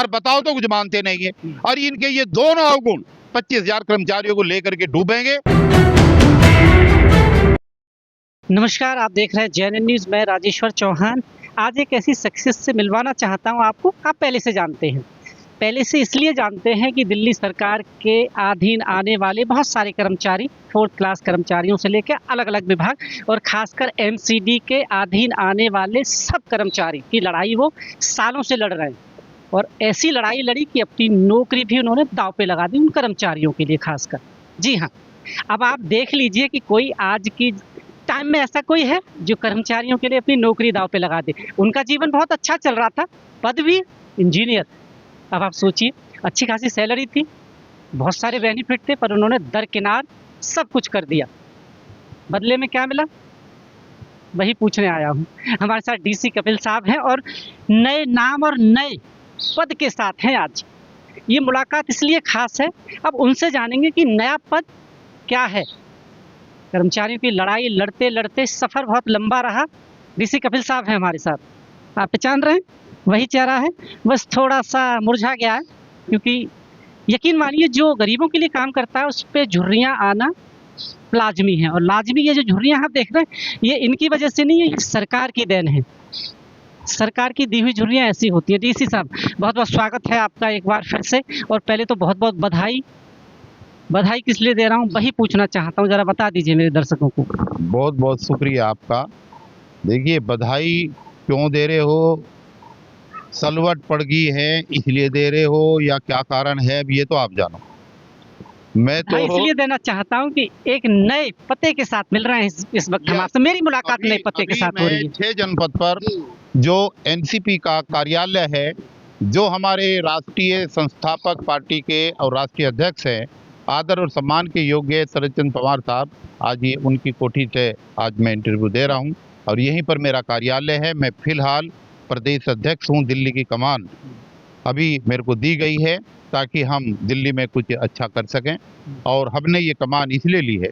और बताओ तो कुछ मानते नहीं है। और इनके ये दोनों अवगुण 25,000 कर्मचारियों को लेकर के डूबेंगे। नमस्कार, आप देख रहे हैं जेएनएन न्यूज़। मैं राजेश्वर चौहान आज एक ऐसी शख्सियत से मिलवाना चाहता हूं आपको। आप पहले से जानते हैं, पहले से इसलिए जानते हैं कि दिल्ली सरकार के अधीन आने वाले बहुत सारे कर्मचारी, 4th क्लास कर्मचारियों से लेकर अलग अलग विभाग और खासकर एमसीडी के अधीन आने वाले सब कर्मचारी की लड़ाई वो सालों से लड़ रहे हैं। और ऐसी लड़ाई लड़ी कि अपनी नौकरी भी उन्होंने दांव पे लगा दी उन कर्मचारियों के लिए खासकर। जी हाँ, अब आप देख लीजिए कि कोई आज की टाइम में ऐसा कोई है जो कर्मचारियों के लिए अपनी नौकरी दांव पे लगा दे। उनका जीवन बहुत अच्छा चल रहा था, पदवी इंजीनियर। अब आप सोचिए, अच्छी खासी सैलरी थी, बहुत सारे बेनिफिट थे, पर उन्होंने दरकिनार सब कुछ कर दिया। बदले में क्या मिला, वही पूछने आया हूँ। हमारे साथ डीसी कपिल साहब हैं और नए नाम और नए पद के साथ हैं आज। ये मुलाकात इसलिए खास है, अब उनसे जानेंगे कि नया पद क्या है। कर्मचारियों की लड़ाई लड़ते लड़ते सफ़र बहुत लंबा रहा। डीसी कपिल साहब हैं हमारे साथ, आप पहचान रहे हैं, वही चेहरा है, बस थोड़ा सा मुरझा गया है, क्योंकि यकीन मानिए जो गरीबों के लिए काम करता है उस पर झुर्रियाँ आना लाजमी है। और लाजमी ये जो झुर्रियाँ आप देख रहे हैं, ये इनकी वजह से नहीं है, ये सरकार की देन है। सरकार की दी हुई झुर्रियाँ ऐसी होती है। डीसी साहब, बहुत बहुत स्वागत है आपका एक बार फिर से। और पहले तो बहुत बहुत बधाई। बधाई किस लिए दे रहा हूँ वही पूछना चाहता हूँ, ज़रा बता दीजिए मेरे दर्शकों को। बहुत बहुत शुक्रिया आपका। देखिए, बधाई क्यों दे रहे हो, सलवट पड़ गई है इसलिए दे रहे हो या क्या कारण है, अब ये तो आप जानो। मैं तो इसलिए देना चाहता हूँ कि एक नए पते के साथ मिल रहे हैं इस वक्त हमारे। मेरी मुलाकात नए पते के साथ हो रही है। 6 जनपद पर जो एनसीपी का कार्यालय है, जो हमारे राष्ट्रीय संस्थापक पार्टी के और राष्ट्रीय अध्यक्ष हैं, आदर और सम्मान के योग्य शरद चंद्र पवार साहब, आज ये उनकी कोठी से आज मैं इंटरव्यू दे रहा हूँ और यहीं पर मेरा कार्यालय है। मैं फिलहाल प्रदेश अध्यक्ष हूँ। दिल्ली की कमान अभी मेरे को दी गई है ताकि हम दिल्ली में कुछ अच्छा कर सकें। और हमने ये कमान इसलिए ली है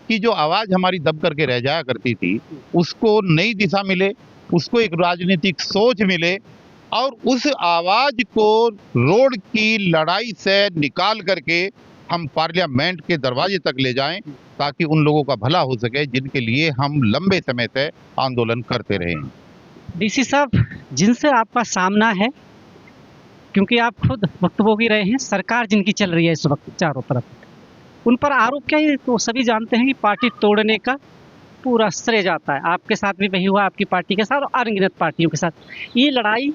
कि जो आवाज़ हमारी दब करके रह जाया करती थी, उसको नई दिशा मिले, उसको एक राजनीतिक सोच मिले और उस आवाज़ को रोड की लड़ाई से निकाल करके हम पार्लियामेंट के दरवाजे तक ले जाएं, ताकि उन लोगों का भला हो सके जिनके लिए हम लंबे समय से आंदोलन करते रहे हैं। डीसी साहब, जिनसे आपका सामना है, क्योंकि आप खुद भुक्तभोगी रहे हैं, सरकार जिनकी चल रही है इस वक्त चारों तरफ, उन पर आरोप क्या है तो सभी जानते हैं कि पार्टी तोड़ने का पूरा श्रेय जाता है। आपके साथ भी वही हुआ, आपकी पार्टी के साथ और अनगिनत पार्टियों के साथ। ये लड़ाई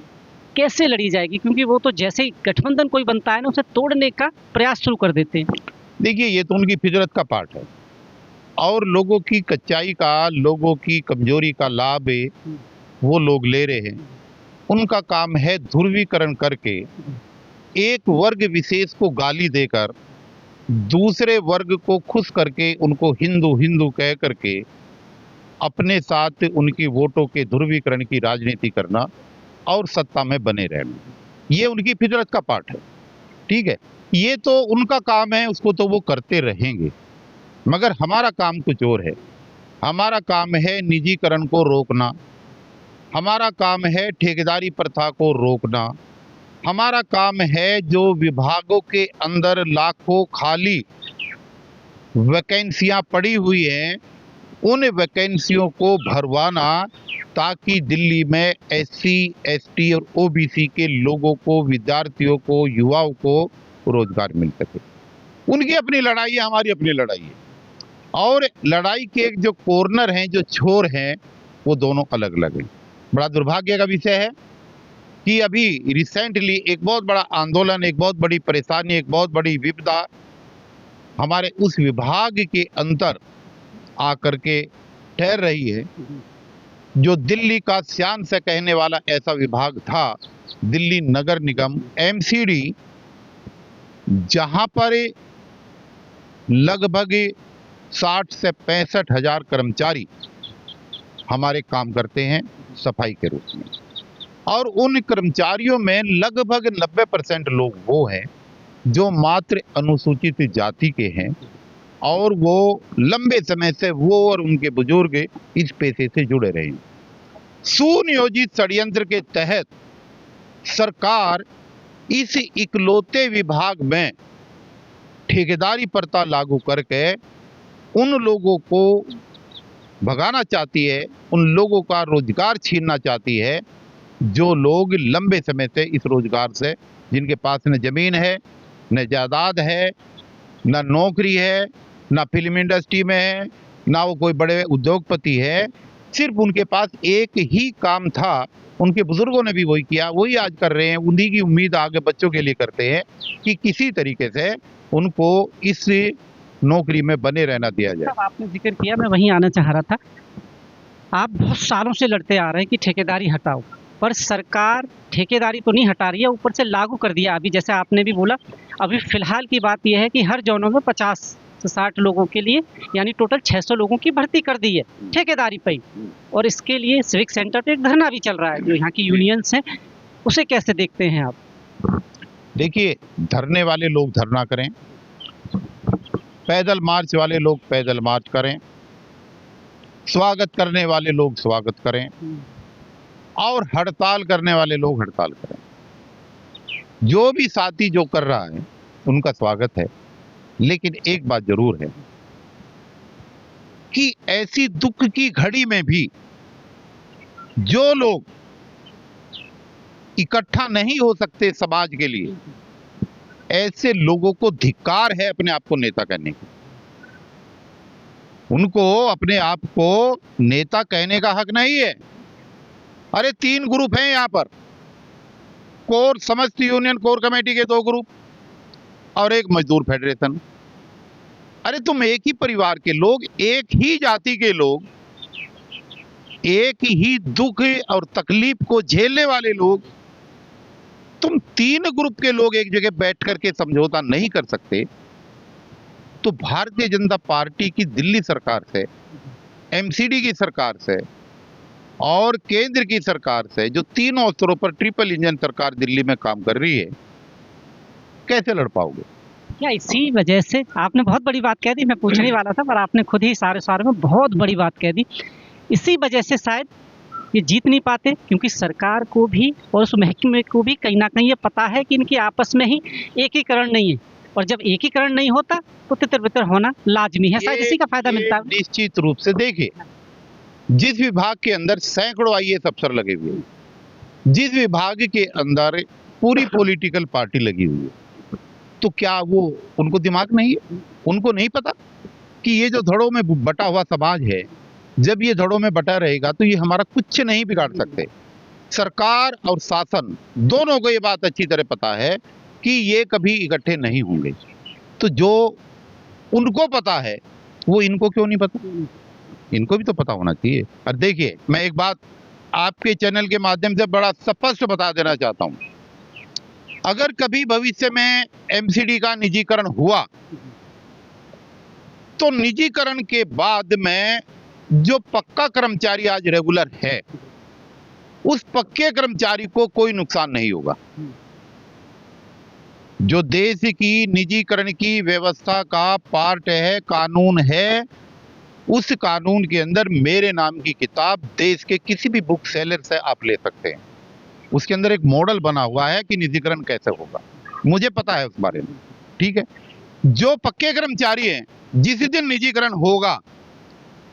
कैसे लड़ी जाएगी, क्योंकि वो तो जैसे ही गठबंधन कोई बनता है ना, उसे तोड़ने का प्रयास शुरू कर देते हैं। देखिए, ये तो उनकी फितरत का पार्ट है और लोगों की कच्चाई का, लोगों की कमजोरी का लाभ वो लोग ले रहे हैं। उनका काम है ध्रुवीकरण करके एक वर्ग विशेष को गाली देकर दूसरे वर्ग को खुश करके उनको हिंदू हिंदू कह करके अपने साथ उनकी वोटों के ध्रुवीकरण की राजनीति करना और सत्ता में बने रहना, ये उनकी फितरत का पार्ट है। ठीक है, ये तो उनका काम है, उसको तो वो करते रहेंगे। मगर हमारा काम कुछ और है। हमारा काम है निजीकरण को रोकना, हमारा काम है ठेकेदारी प्रथा को रोकना, हमारा काम है जो विभागों के अंदर लाखों खाली वैकेंसियां पड़ी हुई हैं, उन वैकेंसियों को भरवाना, ताकि दिल्ली में एससी, एसटी और ओबीसी के लोगों को, विद्यार्थियों को, युवाओं को रोजगार मिल सके। उनकी अपनी लड़ाई है, हमारी अपनी लड़ाई है। और लड़ाई के जो कॉर्नर हैं, जो छोर हैं, वो दोनों अलग अलग हैं। बड़ा दुर्भाग्य का विषय है कि अभी रिसेंटली एक बहुत बड़ा आंदोलन, एक बहुत बड़ी परेशानी, एक बहुत बड़ी विपदा हमारे उस विभाग के अंदर आकर के ठहर रही है, जो दिल्ली का शान से कहने वाला ऐसा विभाग था, दिल्ली नगर निगम एमसीडी, जहां पर लगभग 60 से 65 हजार कर्मचारी हमारे काम करते हैं सफाई के रूप में। और उन कर्मचारियों में लगभग 90% लोग वो हैं जो मात्र अनुसूचित जाति के हैं और वो लंबे समय से वो और उनके बुजुर्ग इस पेशे से जुड़े रहे हैं। सुनियोजित षड्यंत्र के तहत सरकार इस इकलौते विभाग में ठेकेदारी प्रथा लागू करके उन लोगों को भगाना चाहती है, उन लोगों का रोजगार छीनना चाहती है जो लोग लंबे समय से इस रोजगार से, जिनके पास न जमीन है, न जायदाद है, न नौकरी है, न फिल्म इंडस्ट्री में है, ना वो कोई बड़े उद्योगपति है, सिर्फ उनके पास एक ही काम था, उनके बुजुर्गों ने भी वही किया, वही आज कर रहे हैं। उन्हीं की उम्मीद आगे बच्चों के लिए करते हैं कि किसी तरीके से उनको इस नौकरी में बने रहना दिया जाए। अब आपने जिक्र किया, मैं वहीं आना चाह रहा था। आप बहुत सालों से लड़ते आ रहे हैं कि ठेकेदारी हटाओ, पर सरकार ठेकेदारी तो नहीं हटा रही है, ऊपर से लागू कर दिया। अभी जैसे आपने भी बोला, अभी फिलहाल की बात यह है कि हर जोनों में 50 से 60 लोगों के लिए यानी टोटल 600 लोगों की भर्ती कर दी है ठेकेदारी पे ही। और इसके लिए सिविक सेंटर पे एक धरना भी चल रहा है, जो यहाँ की यूनियंस हैं, उसे कैसे देखते हैं आप? देखिए, धरने वाले लोग धरना करें, पैदल मार्च वाले लोग पैदल मार्च करें, स्वागत करने वाले लोग स्वागत करें और हड़ताल करने वाले लोग हड़ताल करें। जो भी साथी जो कर रहा है उनका स्वागत है, लेकिन एक बात जरूर है कि ऐसी दुख की घड़ी में भी जो लोग इकट्ठा नहीं हो सकते समाज के लिए, ऐसे लोगों को धिक्कार है अपने आप को नेता कहने की। उनको अपने आप को नेता कहने का हक नहीं है। अरे 3 ग्रुप हैं यहाँ पर, कोर समस्त यूनियन कोर कमेटी के 2 ग्रुप और एक मजदूर फेडरेशन। अरे तुम एक ही परिवार के लोग, एक ही जाति के लोग, एक ही दुख और तकलीफ को झेलने वाले लोग, तुम 3 ग्रुप के लोग एक जगह बैठ करके समझौता नहीं कर सकते, तो भारतीय जनता पार्टी की दिल्ली सरकार से, एमसीडी की सरकार से और केंद्र की सरकार से, जो तीनों स्तरों पर ट्रिपल इंजन सरकार दिल्ली में काम कर रही है, कैसे लड़ पाओगे? क्या इसी वजह से? आपने बहुत बड़ी बात कह दी, मैं पूछने वाला था पर आपने खुद ही सारे में बहुत बड़ी बात कह दी। इसी वजह से शायद ये जीत नहीं पाते, क्योंकि सरकार को भी और उस महकमे को भी कहीं ना कहीं ये पता है कि इनकी आपस में ही एकीकरण नहीं है, और जब एकीकरण नहीं होता तो तितर बितर होना लाजमी है, शायद इसी का फायदा मिलता है। निश्चित रूप से देखिए, जिस विभाग के अंदर सैकड़ों आईएएस अफसर लगे हुए हैं, जिस विभाग के अंदर पूरी पॉलिटिकल पार्टी लगी हुई है, तो क्या वो उनको दिमाग नहीं है? उनको नहीं पता कि ये जो धड़ों में बटा हुआ समाज है, जब ये धड़ों में बटा रहेगा तो ये हमारा कुछ नहीं बिगाड़ सकते। सरकार और शासन दोनों को ये बात अच्छी तरह पता है कि ये कभी इकट्ठे नहीं होंगे। तो जो उनको पता है वो इनको क्यों नहीं पता? इनको भी तो पता होना चाहिए। और देखिए, मैं एक बात आपके चैनल के माध्यम से बड़ा स्पष्ट बता देना चाहता हूं, अगर कभी भविष्य में एमसीडी का निजीकरण हुआ तो निजीकरण के बाद में जो पक्का कर्मचारी आज रेगुलर है, उस पक्के कर्मचारी को कोई नुकसान नहीं होगा। जो देश की निजीकरण की व्यवस्था का पार्ट है, कानून है, उस कानून के अंदर मेरे नाम की किताब देश के किसी भी बुक सेलर से आप ले सकते हैं। उसके अंदर एक मॉडल बना हुआ है कि निजीकरण कैसे होगा, मुझे पता है उस बारे में। ठीक है, जो पक्के कर्मचारी हैं, जिस दिन निजीकरण होगा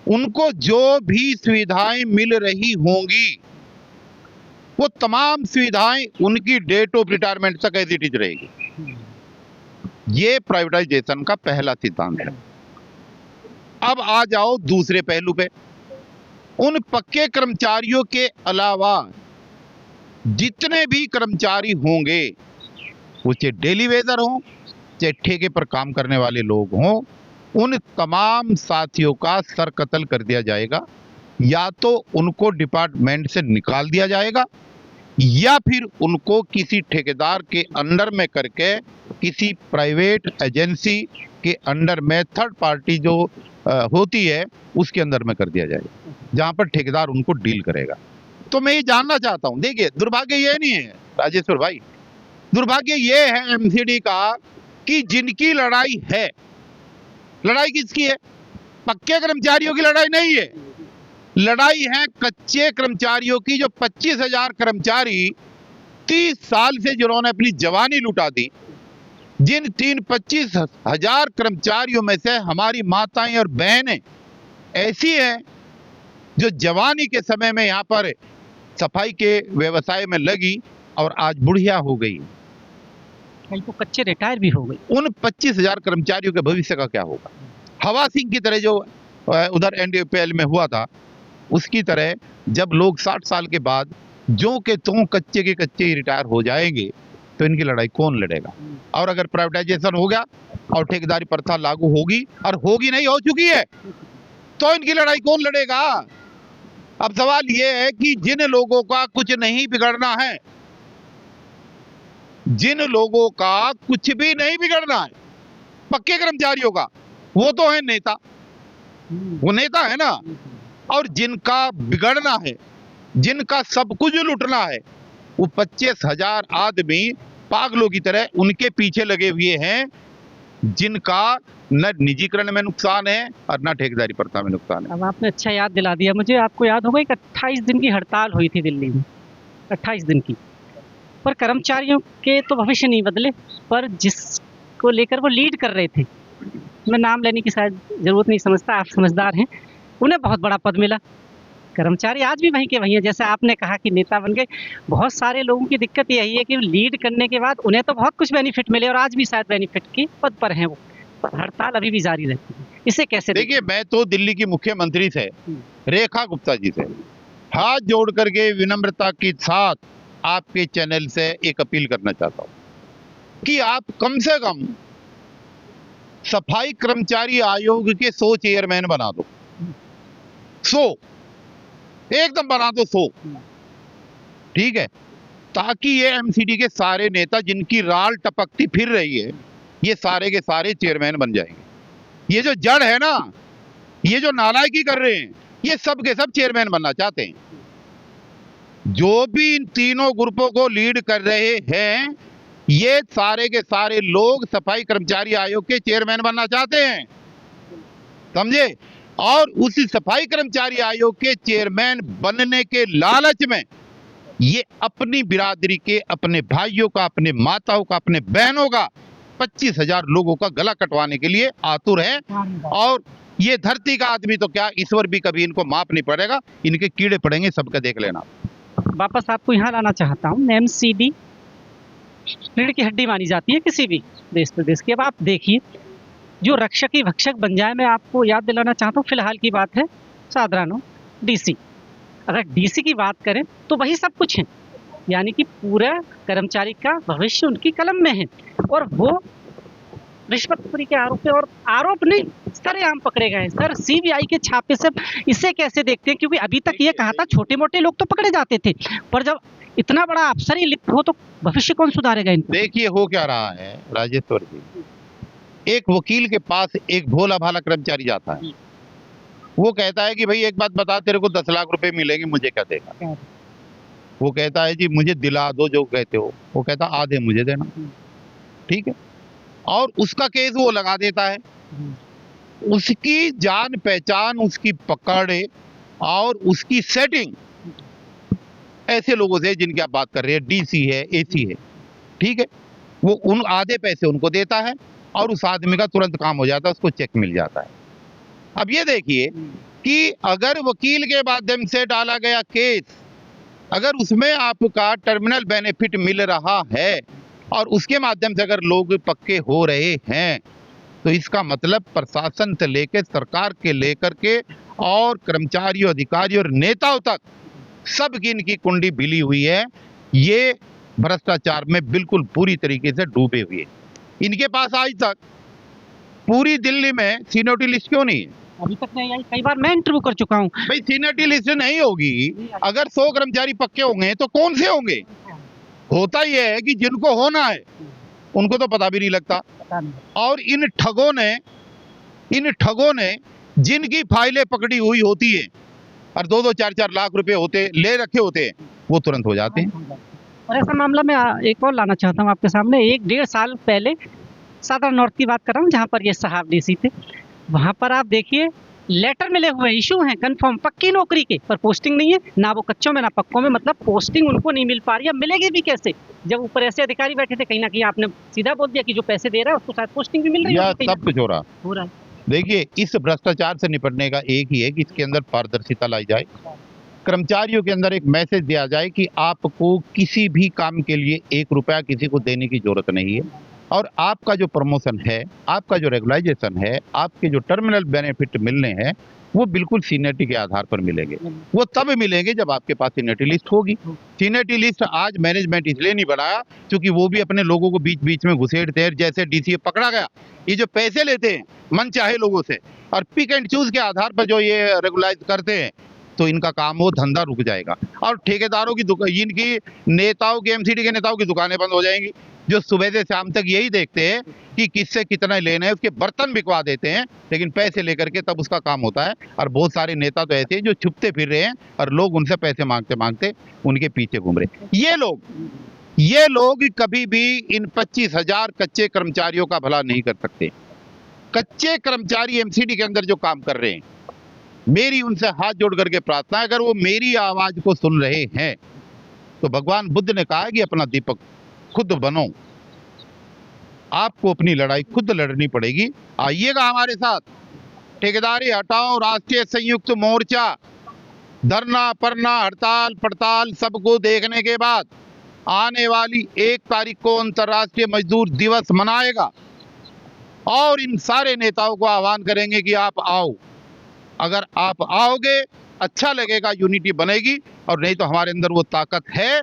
उनको जो भी सुविधाएं मिल रही होंगी, वो तमाम सुविधाएं उनकी डेट ऑफ रिटायरमेंट तक एज इट इज रहेगी। ये प्राइवेटाइजेशन का पहला सिद्धांत है। अब आ जाओ दूसरे पहलू पे। उन पक्के कर्मचारियों के अलावा जितने भी कर्मचारी होंगे, वो चाहे डेली वेजर हो, चाहे ठेके पर काम करने वाले लोग हों, उन तमाम साथियों का सर कत्ल कर दिया जाएगा। या तो उनको डिपार्टमेंट से निकाल दिया जाएगा, या फिर उनको किसी ठेकेदार के अंडर में करके किसी प्राइवेट एजेंसी के अंडर में, थर्ड पार्टी जो होती है, उसके अंदर में कर दिया जाएगा, जहां पर ठेकेदार उनको डील करेगा। तो मैं ये जानना चाहता हूं, देखिए दुर्भाग्य ये नहीं है राजेश्वर भाई, दुर्भाग्य ये है एमसीडी का कि जिनकी लड़ाई है, लड़ाई किसकी है? पक्के कर्मचारियों की लड़ाई नहीं है, लड़ाई है कच्चे कर्मचारियों की। जो 25,000 कर्मचारी 30 साल से जिन्होंने अपनी जवानी लुटा दी, जिन 25 हजार कर्मचारियों में से हमारी माताएं और बहनें ऐसी हैं जो जवानी के समय में यहाँ पर सफाई के व्यवसाय में लगी और आज बुढ़िया हो गई, कहीं तो कच्चे रिटायर भी हो गए। उन 25,000 कर्मचारियों के भविष्य का क्या होगा? हवा सिंह की तरह जो उधर एनडीपीएल में हुआ था, उसकी तरह जब लोग 60 साल के बाद जो के त्यों कच्चे के कच्चे ही रिटायर हो जाएंगे तो इनकी लड़ाई कौन लड़ेगा? और अगर प्राइवेटाइजेशन हो गया और ठेकेदारी प्रथा लागू होगी, और होगी नहीं, हो चुकी है, तो इनकी लड़ाई कौन लड़ेगा? अब सवाल यह है कि जिन लोगों का कुछ नहीं बिगड़ना है, जिन लोगों का कुछ भी नहीं बिगड़ना है, पक्के कर्मचारियों का, वो तो है नेता, वो नेता है ना। और जिनका बिगड़ना है, जिनका सब कुछ लुटना है, वो 25,000 आदमी पागलों की तरह उनके पीछे लगे हुए हैं, जिनका न निजीकरण में नुकसान है और न ठेकेदारी प्रथा में नुकसान है। अब आपने अच्छा याद दिला दिया मुझे। आपको याद होगा एक 28 दिन की हड़ताल हुई थी दिल्ली में, 28 दिन की, पर कर्मचारियों के तो भविष्य नहीं बदले, पर जिसको लेकर वो लीड कर रहे थे, मैं नाम लेने की शायद जरूरत नहीं समझता, आप समझदार हैं, उन्हें बहुत बड़ा पद मिला। कर्मचारी आज भी वहीं के वहीं है। जैसे आपने कहा कि नेता बन गए, बहुत सारे लोगों की दिक्कत यही है कि लीड करने के बाद उन्हें तो बहुत कुछ बेनिफिट मिले और आज भी शायद बेनिफिट के पद पर हैं वो, पर हड़ताल अभी भी जारी रहती है। इसे कैसे देखिए, मैं तो दिल्ली की मुख्यमंत्री से, रेखा गुप्ता जी से हाथ जोड़ करके विनम्रता के साथ आपके चैनल से एक अपील करना चाहता हूं कि आप कम से कम सफाई कर्मचारी आयोग के 100 चेयरमैन बना दो, 100 एकदम बना दो, 100, ठीक है, ताकि ये एमसीडी के सारे नेता जिनकी राल टपकती फिर रही है, ये सारे के सारे चेयरमैन बन जाएंगे। ये जो जड़ है ना, ये जो नालायकी कर रहे हैं, ये सब के सब चेयरमैन बनना चाहते हैं। जो भी इन तीनों ग्रुपों को लीड कर रहे हैं, ये सारे के सारे लोग सफाई कर्मचारी आयोग के चेयरमैन बनना चाहते हैं, समझे? और उस सफाई कर्मचारी आयोग के चेयरमैन बनने के लालच में ये अपनी बिरादरी के, अपने भाइयों का, अपने माताओं का, अपने बहनों का 25,000 लोगों का गला कटवाने के लिए आतुर है। और ये धरती का आदमी तो क्या, ईश्वर भी कभी इनको माफ नहीं पड़ेगा, इनके कीड़े पड़ेंगे, सबका देख लेना। वापस आपको यहाँ लाना चाहता हूँ। एमसीडी रीढ़ की हड्डी मानी जाती है किसी भी देश प्रदेश की। अब आप देखिए, जो रक्षक ही भक्षक बन जाए, मैं आपको याद दिलाना चाहता हूँ, फिलहाल की बात है साधारण डीसी। अगर डीसी की बात करें तो वही सब कुछ है, यानी कि पूरा कर्मचारी का भविष्य उनकी कलम में है, और वो रिश्वतखोरी के आरोप पे, और आरोप नहीं, सरेआम पकड़े गए सर, सीबीआई के छापे से। इसे कैसे देखते हैं? क्योंकि अभी तक ये कहा था छोटे मोटे लोग तो पकड़े जाते थे, पर जब इतना बड़ा अफसर ही लिप्त हो तो भविष्य कौन सुधारेगा इनको? देखिए, हो क्या रहा है राजेश्वर जी, एक वकील के पास एक भोला भाला कर्मचारी जाता है, वो कहता है कि भाई एक बात बता, तेरे को 10 लाख रुपए मिलेंगे, मुझे क्या देगा? वो कहता है जी मुझे दिला दो जो कहते हो। वो कहता आधे मुझे देना, ठीक है, और उसका केस वो लगा देता है। उसकी जान पहचान, उसकी पकड़ और उसकी सेटिंग ऐसे लोगों से जिनकी आप बात कर रहे हैं, डीसी है, एसी है, ठीक है, वो उन आधे पैसे उनको देता है और उस आदमी का तुरंत काम हो जाता है, उसको चेक मिल जाता है। अब ये देखिए कि अगर वकील के माध्यम से डाला गया केस, अगर उसमें आपका टर्मिनल बेनिफिट मिल रहा है और उसके माध्यम से अगर लोग पक्के हो रहे हैं, तो इसका मतलब प्रशासन से लेकर सरकार के लेकर के और कर्मचारियों, अधिकारियों और नेताओं तक सब की इनकी कुंडी बिली हुई है। ये भ्रष्टाचार में बिल्कुल पूरी तरीके से डूबे हुए। इनके पास आज तक पूरी दिल्ली में सीनियरिटी लिस्ट क्यों नहीं है? अभी तक नहीं आई। कई बार मैं इंटरव्यू कर चुका हूँ। भाई सीनियरिटी लिस्ट नहीं होगी, अगर 100 कर्मचारी पक्के होंगे तो कौन से होंगे? होता यह है कि जिनको होना है उनको तो पता भी नहीं लगता। और इन ठगों ने जिनकी फाइलें पकड़ी हुई होती है और 2-2, 4-4 लाख रुपए होते ले रखे होते हैं, वो तुरंत हो जाते हैं। और ऐसा मामला मैं एक और लाना चाहता हूँ आपके सामने। 1-1.5 साल पहले साधारण नॉर्थ की बात कर रहा हूँ, जहाँ पर ये साहब डीसी थे, वहाँ पर आप देखिए लेटर मिले हुए इशू हैं कंफर्म पक्की नौकरी के, पर पोस्टिंग नहीं है, ना वो कच्चों में ना पक्कों में, मतलब पोस्टिंग उनको नहीं मिल पा रही है। मिलेगी भी कैसे जब ऊपर ऐसे अधिकारी बैठे थे? कहीं ना कहीं आपने सीधा बोल दिया कि जो पैसे दे रहा है उसको शायद पोस्टिंग भी मिल रही या है। सब कुछ हो रहा। हो रहा है। देखिए, इस भ्रष्टाचार से निपटने का एक ही है कि इसके अंदर पारदर्शिता लाई जाए, कर्मचारियों के अंदर एक मैसेज दिया जाए कि आपको किसी भी काम के लिए 1 रुपया किसी को देने की जरूरत नहीं है, और आपका जो प्रमोशन है, आपका जो रेगुलाइजेशन है, आपके जो टर्मिनल बेनिफिट मिलने हैं, वो बिल्कुल सीनियरिटी के आधार पर मिलेंगे। वो तब मिलेंगे जब आपके पास सीनियरिटी लिस्ट होगी। सीनियरिटी लिस्ट आज मैनेजमेंट इसलिए नहीं बनाया क्योंकि वो भी अपने लोगों को बीच बीच में घुसेड़ते हैं। जैसे डीसीए पकड़ा गया, ये जो पैसे लेते हैं मन चाहे लोगों से और पिक एंड चूज के आधार पर जो ये रेगुलाइज करते हैं, तो इनका काम वो धंधा रुक जाएगा और ठेकेदारों की इनकी नेताओं की, एमसीडी के नेताओं की दुकानें बंद हो जाएंगी, जो सुबह से शाम तक यही देखते हैं कि किससे कितना लेना है, उसके बर्तन बिकवा देते हैं, लेकिन पैसे लेकर के तब उसका काम होता है। और बहुत सारे नेता तो ऐसे हैं जो छुपते फिर रहे हैं और लोग उनसे पैसे मांगते मांगते उनके पीछे घूम रहे। ये लोग कभी भी इन 25,000 कच्चे कर्मचारियों का भला नहीं कर सकते। कच्चे कर्मचारी एमसीडी के अंदर जो काम कर रहे हैं, मेरी उनसे हाथ जोड़ करके प्रार्थना है, अगर वो मेरी आवाज को सुन रहे हैं तो भगवान बुद्ध ने कहा कि अपना दीपक खुद बनो, आपको अपनी लड़ाई खुद लड़नी पड़ेगी। आइएगा हमारे साथ, ठेकेदारी हटाओ राष्ट्रीय संयुक्त मोर्चा धरना परना हड़ताल पड़ताल सबको देखने के बाद आने वाली 1 तारीख को अंतर्राष्ट्रीय मजदूर दिवस मनाएगा और इन सारे नेताओं को आह्वान करेंगे कि आप आओ। अगर आप आओगे अच्छा लगेगा, यूनिटी बनेगी, और नहीं तो हमारे अंदर वो ताकत है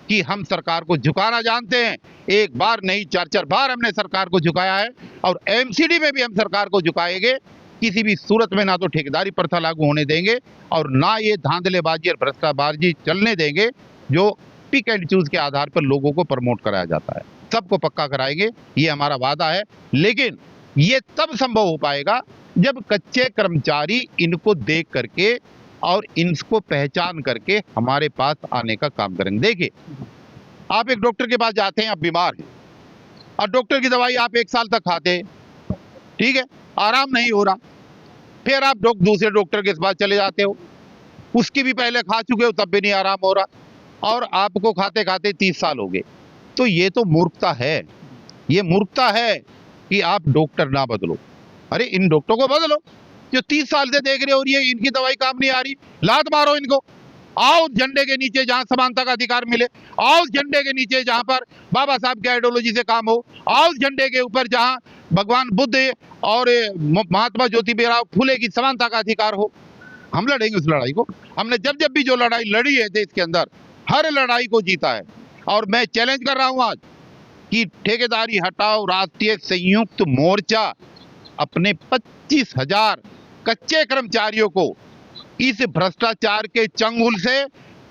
कि हम सरकार को झुकाना जानते हैं। एक बार नहीं 4-4 बार हमने सरकार को झुकाया है और एमसीडी में भी हम सरकार को झुकाएंगे। किसी भी सूरत में ना तो ठेकेदारी प्रथा लागू होने देंगे और ना ये धांधलेबाजी और भ्रष्टाचारबाजी चलने देंगे जो पिक एंड चूज के आधार पर लोगों को प्रमोट कराया जाता है। सबको पक्का कराएंगे, ये हमारा वादा है। लेकिन ये तब संभव हो पाएगा जब कच्चे कर्मचारी इनको देख करके और इनको पहचान करके हमारे पास आने का काम करेंगे। देखिए, आप एक डॉक्टर के पास जाते हैं, आप बीमार हैं और डॉक्टर की दवाई आप 1 साल तक खाते हैं, ठीक है, आराम नहीं हो रहा, फिर आप दूसरे डॉक्टर के पास चले जाते हो, उसकी भी पहले खा चुके हो तब भी नहीं आराम हो रहा और आपको खाते खाते 30 साल हो गए। तो ये तो मूर्खता है, ये मूर्खता है कि आप डॉक्टर ना बदलो। अरे इन डॉक्टरों को बदलो जो 30 साल से देख रहे हो, ये इनकी दवाई काम नहीं आ रही, लात मारो इनको। आओ झंडे के नीचे जहां समानता का अधिकार मिले, आओ झंडे के नीचे जहां पर बाबा साहब की आइडियोलॉजी से काम हो, आओ झंडे के ऊपर जहां भगवान बुद्ध और महात्मा ज्योतिबा फुले की समानता का अधिकार हो। हम लड़ेंगे उस लड़ाई को। हमने जब जब भी जो लड़ाई लड़ी है देश के अंदर, हर लड़ाई को जीता है। और मैं चैलेंज कर रहा हूं आज कि ठेकेदारी हटाओ राष्ट्रीय संयुक्त मोर्चा अपने 25,000 कच्चे कर्मचारियों को इस भ्रष्टाचार के चंगुल से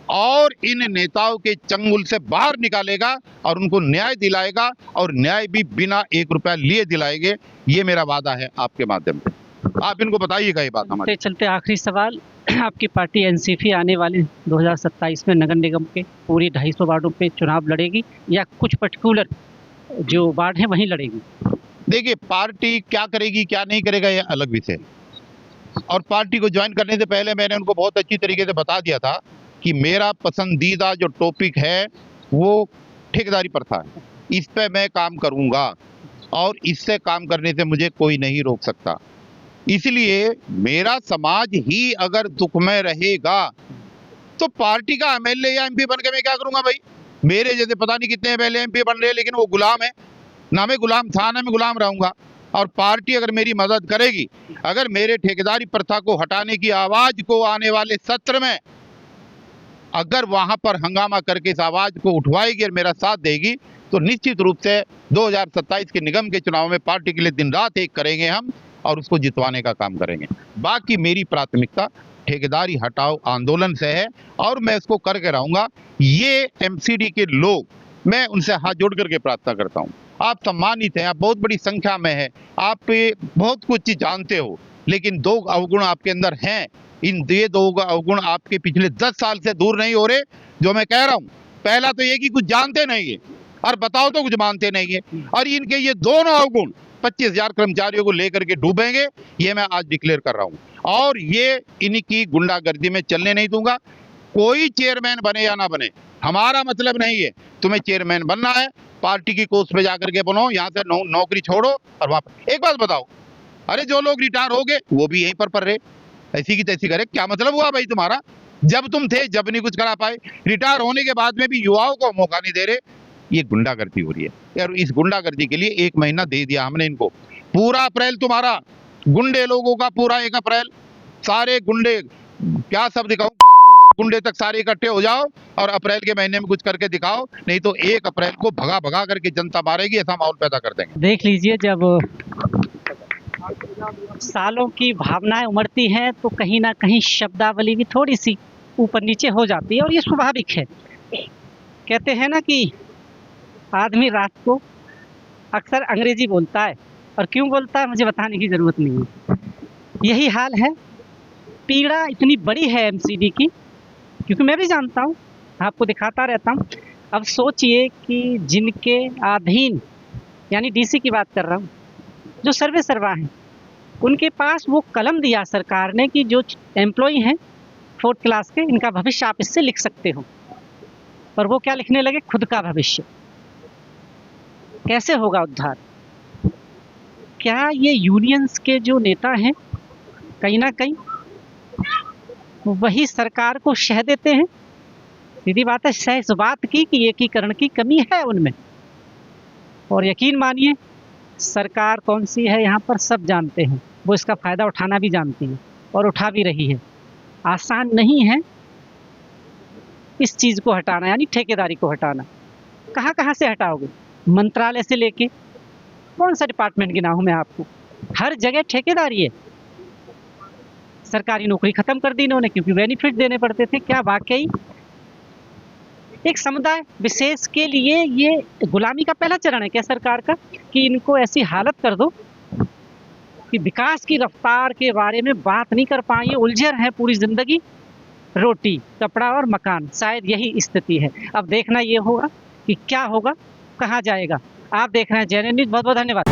और इन नेताओं के चंगुल से बाहर निकालेगा और उनको न्याय दिलाएगा, और न्याय भी बिना 1 रुपया लिए दिलाएंगे। ये मेरा वादा है आपके माध्यम से। आप इनको बताइएगा ये बात हमारे। चलते आखिरी सवाल, आपकी पार्टी एनसीपी आने वाले 2027 में नगर निगम के पूरी 250 वार्डों पे चुनाव लड़ेगी या कुछ पर्टिकुलर जो वार्ड है वहीं लड़ेगी? देखिए, पार्टी क्या करेगी क्या नहीं करेगा ये अलग विषय है, और पार्टी को ज्वाइन करने से पहले मैंने उनको बहुत अच्छी तरीके से बता दिया था कि मेरा पसंदीदा जो टॉपिक है वो ठेकेदारी प्रथा है, इस पे मैं काम करूंगा और इससे काम करने से मुझे कोई नहीं रोक सकता। इसलिए मेरा समाज ही अगर दुख में रहेगा तो पार्टी का एमएलए या एमपी बन के मैं क्या करूंगा भाई? मेरे जैसे पता नहीं कितने एमएलए एमपी बन रहे हैं, लेकिन वो गुलाम है ना, मैं गुलाम था ना मैं गुलाम रहूंगा। और पार्टी अगर मेरी मदद करेगी, अगर मेरे ठेकेदारी प्रथा को हटाने की आवाज को आने वाले सत्र में अगर वहां पर हंगामा करके इस आवाज को उठवाएगी और मेरा साथ देगी, तो निश्चित रूप से 2027 के निगम के चुनाव में पार्टी के लिए दिन रात एक करेंगे हम और उसको जितवाने का काम करेंगे। बाकी मेरी प्राथमिकता ठेकेदारी हटाओ आंदोलन से है और मैं इसको करके रहूंगा। ये एमसीडी के लोग, मैं उनसे हाथ जोड़ करके प्रार्थना करता हूं, आप सम्मानित हैं, आप बहुत बड़ी संख्या में हैं, आप बहुत कुछ जानते हो, लेकिन 2 अवगुण आपके अंदर हैं। इन 2 अवगुण आपके पिछले 10 साल से दूर नहीं हो रहे। जो मैं कह रहा हूं, पहला तो ये कि कुछ जानते नहीं है, और बताओ तो कुछ मानते नहीं है। और इनके ये दोनों अवगुण 25,000 कर्मचारियों को लेकर के डूबेंगे, ये मैं आज डिक्लेयर कर रहा हूं। और ये इनकी गुंडागर्दी में चलने नहीं दूंगा। कोई चेयरमैन बने या ना बने, हमारा मतलब नहीं है। तुम्हें चेयरमैन बनना है, पार्टी की कोर्स पे जाकर के बनो, यहाँ से नौकरी छोड़ो और वापस। एक बात बताओ, अरे जो लोग रिटायर हो गए वो भी यहीं पर रहे, ऐसी की तैसी करे, क्या मतलब हुआ भाई तुम्हारा? जब तुम थे जब नहीं कुछ करा पाए, रिटायर होने के बाद में भी युवाओं को मौका नहीं दे रहे। ये गुंडागर्दी हो रही है और इस गुंडागर्दी के लिए 1 महीना दे दिया हमने इनको। पूरा अप्रैल तुम्हारा, गुंडे लोगों का पूरा 1 अप्रैल, सारे गुंडे, क्या सब दिखाऊं, गुंडे तक सारे इकट्ठे हो जाओ और अप्रैल के महीने में कुछ करके दिखाओ, नहीं तो 1 अप्रैल को भगा भगा करके जनता मारेगी, ऐसा माहौल पैदा कर देंगे। देख लीजिए, जब सालों की भावनाएं उमड़ती हैं तो कहीं ना कहीं शब्दावली भी थोड़ी सी ऊपर नीचे हो जाती है, और ये स्वाभाविक है। कहते हैं ना कि आदमी रात को अक्सर अंग्रेजी बोलता है, और क्यों बोलता है मुझे बताने की ज़रूरत नहीं है। यही हाल है। पीड़ा इतनी बड़ी है एमसीडी की, क्योंकि मैं भी जानता हूँ, आपको दिखाता रहता हूँ। अब सोचिए कि जिनके अधीन, यानी डीसी की बात कर रहा हूँ, जो सर्वे सर्वा हैं, उनके पास वो कलम दिया सरकार ने कि जो एम्प्लॉई हैं 4th क्लास के, इनका भविष्य आप इससे लिख सकते हो, पर वो क्या लिखने लगे? खुद का भविष्य। कैसे होगा उद्धार? क्या ये यूनियंस के जो नेता हैं कहीं ना कहीं वही सरकार को शह देते हैं? सीधी बात है, शह इस बात की कि एकीकरण की कमी है उनमें। और यकीन मानिए, सरकार कौन सी है यहाँ पर सब जानते हैं, वो इसका फ़ायदा उठाना भी जानती है और उठा भी रही है। आसान नहीं है इस चीज़ को हटाना, यानी ठेकेदारी को हटाना। कहाँ कहाँ से हटाओगे? मंत्रालय से लेके कौन सा डिपार्टमेंट गिनाऊं मैं आपको? हर जगह ठेकेदारी है। सरकारी नौकरी खत्म कर दी इन्होंने, क्योंकि बेनिफिट देने पड़ते थे। क्या वाकई एक समुदाय विशेष के लिए ये गुलामी का पहला चरण है क्या सरकार का, कि इनको ऐसी हालत कर दो कि विकास की रफ्तार के बारे में बात नहीं कर पाए, उलझे रहे पूरी जिंदगी, रोटी कपड़ा और मकान। शायद यही स्थिति है। अब देखना ये होगा कि क्या होगा, कहाँ जाएगा। आप देख रहे हैं JNN न्यूज़। बहुत बहुत धन्यवाद।